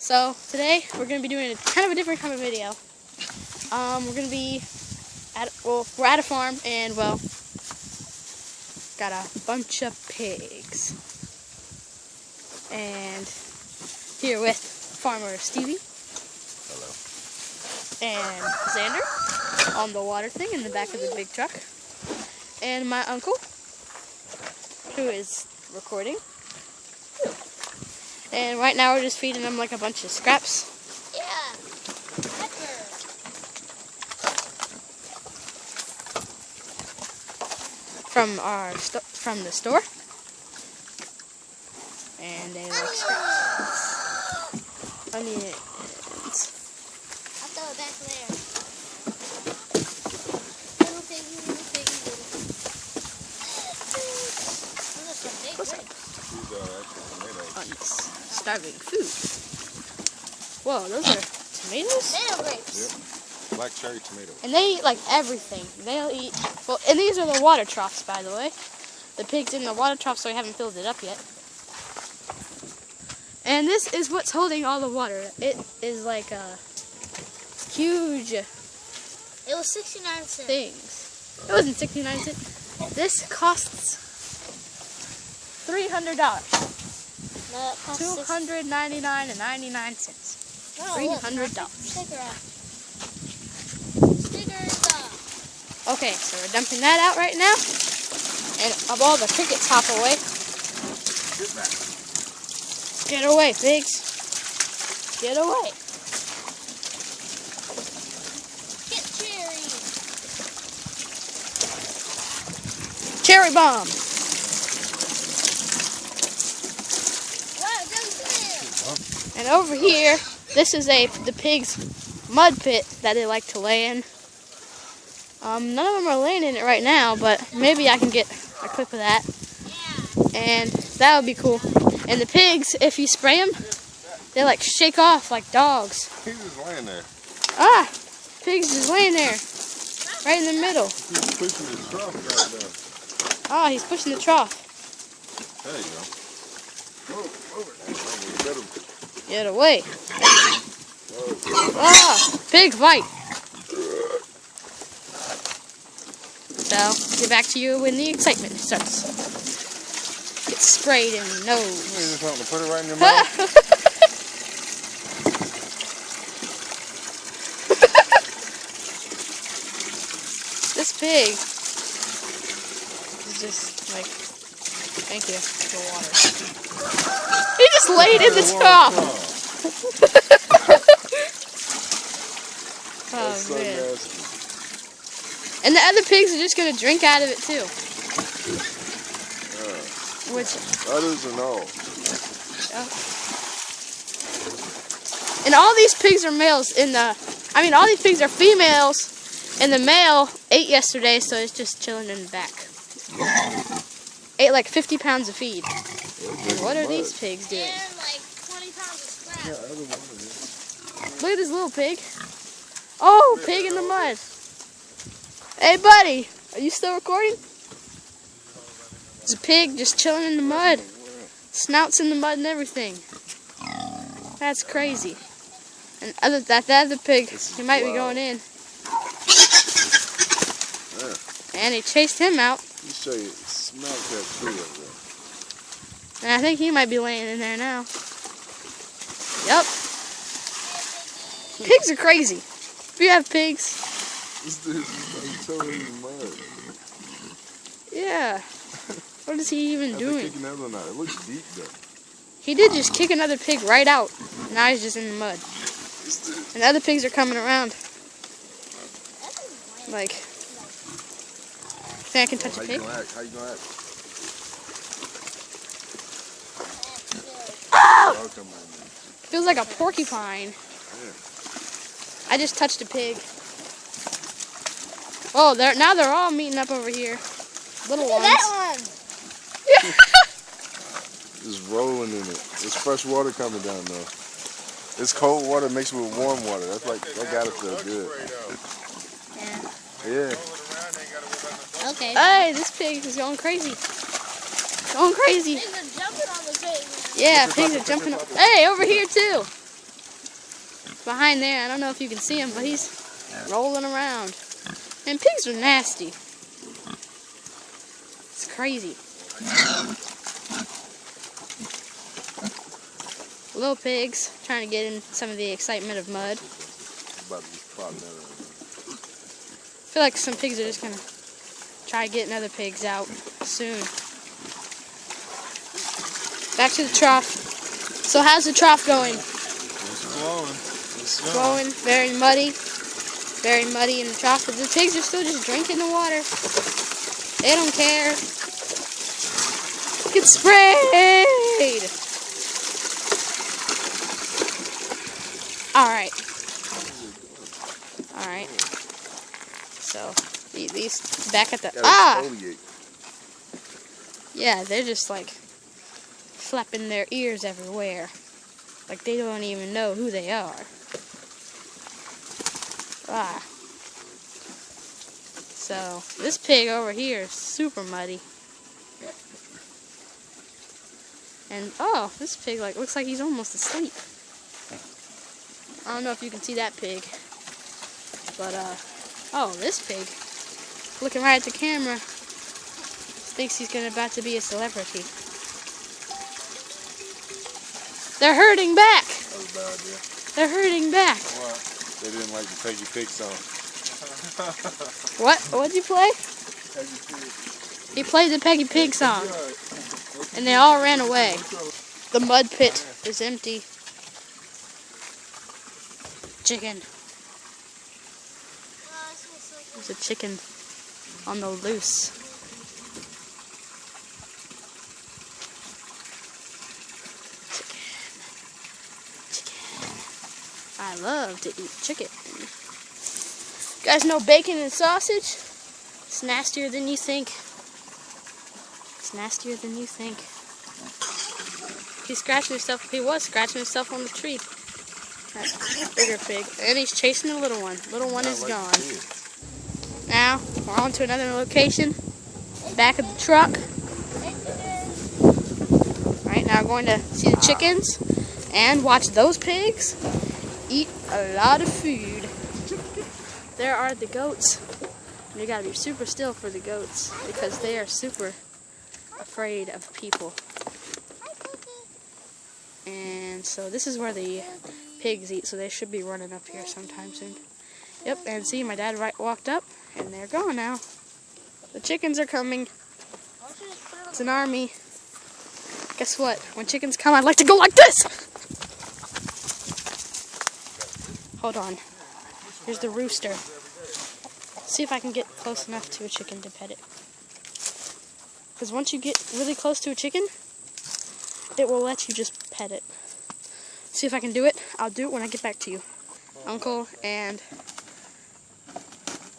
So today we're gonna be doing kind of a different kind of video. We're gonna be we're at a farm and got a bunch of pigs. And here with farmer Stevie. Hello. And Xander on the water thing in the back of the big truck. And my uncle, who is recording. And right now we're just feeding them like a bunch of scraps. Yeah. Pepper. From the store. And they like scraps. Onions. I'll throw it back there. Little piggy, little piggy, little piggy. Those are some big What's up? These are actually tomatoes. Nice. Starving food. Whoa, those are tomatoes? Tomato grapes. Yep. Black cherry tomatoes. And they eat like everything. They'll eat, well, and these are the water troughs, by the way. The pig's in the water trough, so we haven't filled it up yet. And this is what's holding all the water. It is like a huge It was 69 cents. things. It wasn't 69 cents. This costs $300. No, it cost $299.99. $300. Sticker out. Stickers up. Okay, so we're dumping that out right now. And of all the crickets hop away. Get back. Get away, pigs. Get away. Get cherry. Cherry bomb. Wow, that's good. And over here, this is the pigs' mud pit that they like to lay in. None of them are laying in it right now, but maybe I can get a clip of that. Yeah. And that would be cool. And the pigs, if you spray them, they like shake off like dogs. He's just laying there. Ah, pigs just laying there, right in the middle. He's pushing his trough right now. Ah, he's pushing the trough. There you go. Over. Get him. Get away. Ah, pig fight. So, get back to you when the excitement starts. Get sprayed in the nose. You just want to put it right in your mouth? This pig is just like, thank you for water. He just laid in the trough. Oh, That's so man. nasty. And the other pigs are just going to drink out of it too. Which, Others and all. and all these pigs are males all these pigs are females, and the male ate yesterday, so it's just chilling in the back. Ate like 50 pounds of feed. And what are these pigs doing? And like 20 pounds of scrap. Yeah, other one of this. Look at this little pig. Oh, pig in the mud. Hey, buddy, are you still recording? There's a pig just chilling in the mud. Snouts in the mud and everything. That's crazy. And that other pig, he might be going in. And he chased him out. You show you smell that tree up there. And I think he might be laying in there now. Yep. Pigs are crazy. If you have pigs. This dude's like totally in the mud. Yeah. What is he even doing? Kick another one out. It looks deep though. He did just kick another pig right out. Now he's just in the mud. And the other pigs are coming around. Like, think I can touch a pig? How you gonna act? Oh! Oh, come on, man. Feels like a porcupine. I just touched a pig. Oh, now they're all meeting up over here. Little Look at ones. that one. It's rolling in it. There's fresh water coming down though. It's cold water mixed with warm water. That's like, that gotta feel good. Yeah. Okay. Hey, this pig is going crazy. Going crazy. Pigs are jumping on the pig. Yeah, pigs are jumping up. Hey, over here too. behind there. I don't know if you can see him, but he's rolling around. And pigs are nasty. It's crazy. Little pigs trying to get in some of the excitement of mud. About to just prop that up. I feel like some pigs are just gonna try getting other pigs out soon. Back to the trough. So how's the trough going? It's flowing. It's Flowing, very muddy. Very muddy in the trough. But the pigs are still just drinking the water. They don't care. Get sprayed! Alright. Alright. So, these back at the... exfoliate. Yeah, they're just like flapping their ears everywhere. Like they don't even know who they are. So, this pig over here is super muddy. And, oh, this pig looks like he's almost asleep. I don't know if you can see that pig. But, oh, this pig, looking right at the camera, thinks he's about to be a celebrity. They're herding back. That was a bad idea. They're herding back. What? They didn't like the Peggy Pig song. What? What'd you play? Peggy Pig. He played the Peggy Pig song. And they all ran away. The mud pit is empty. Chicken. There's a chicken on the loose. Chicken. I love to eat chicken. You guys know bacon and sausage? It's nastier than you think. It's nastier than you think. He's scratching himself. He was scratching himself on the tree. That bigger pig. And he's chasing the little one. Little one is gone. Now, we're on to another location. Back of the truck. Alright, now we're going to see the chickens and watch those pigs eat a lot of food. There are the goats. You gotta be super still for the goats because they are super afraid of people. And so this is where the pigs eat, so they should be running up here sometime soon. Yep, and see, my dad walked up, and they're gone now. The chickens are coming. It's an army. Guess what? When chickens come, I'd like to go like this! Hold on. Here's the rooster. See if I can get close enough to a chicken to pet it. Because once you get really close to a chicken, it will let you just pet it. See if I can do it. I'll do it when I get back to you. Uncle and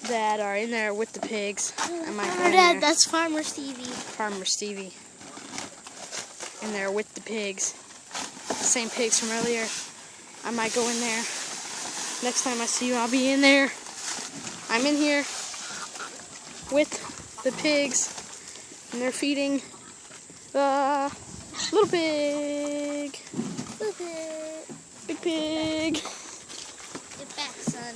Dad are in there with the pigs. Dad, that's Farmer Stevie. Farmer Stevie. In there with the pigs. Same pigs from earlier. I might go in there. Next time I see you, I'll be in there. I'm in here with the pigs. And they're feeding the little pig. Little pig. Big pig. Get back, son.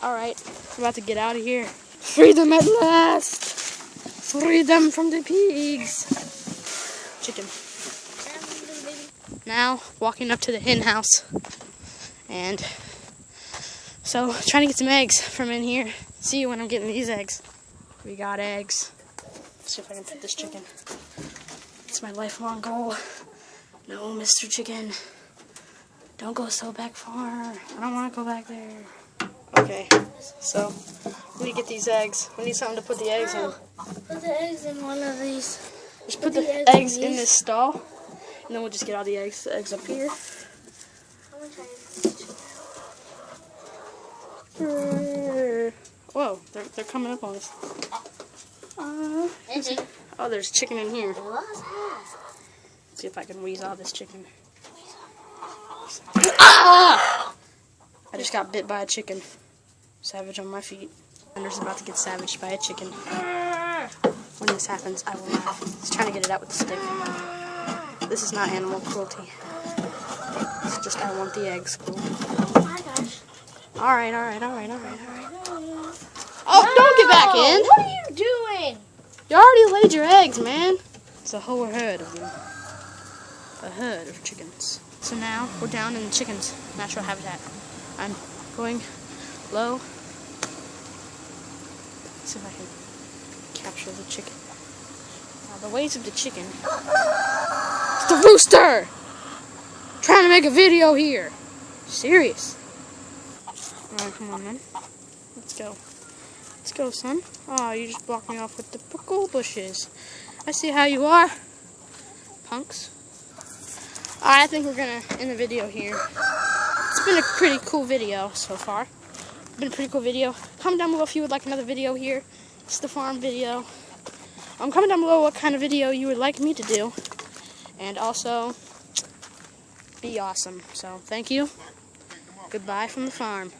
Alright, I'm about to get out of here. Freedom at last! Freedom from the pigs! Chicken. Now, walking up to the hen house. And so, trying to get some eggs from in here. See you when I'm getting these eggs. We got eggs. Let's see if I can pet this chicken. It's my lifelong goal. No, Mr. Chicken. Don't go so back far. I don't want to go back there. Okay, so we need to get these eggs. We need something to put the eggs in. Put the eggs in one of these. Just put the eggs in this stall, and then we'll just get all the eggs up here. I'm gonna try Whoa, they're coming up on us. Oh, there's chicken in here. See if I can wheeze out this chicken. Ah! I just got bit by a chicken. Savage on my feet. Thunder's about to get savaged by a chicken. When this happens, I will laugh. He's trying to get it out with a stick. This is not animal cruelty. This is Just I want the eggs. Cool. Oh my gosh. Alright. Oh, don't get back in. What are you doing? You already laid your eggs, man. It's a whole herd of them. A herd of chickens. So now we're down in the chickens' natural habitat. I'm going low. Let's see if I can capture the chicken. Now the ways of the chicken. It's the rooster! Trying to make a video here. Serious. Alright, come on then. Let's go. Let's go, son. Oh, you just blocked me off with the prickle bushes. I see how you are, punks. Alright, I think we're gonna end the video here. It's been a pretty cool video so far. Been a pretty cool video. Comment down below if you would like another video here. It's the farm video. Comment down below what kind of video you would like me to do. And also, be awesome. So, thank you. Goodbye from the farm.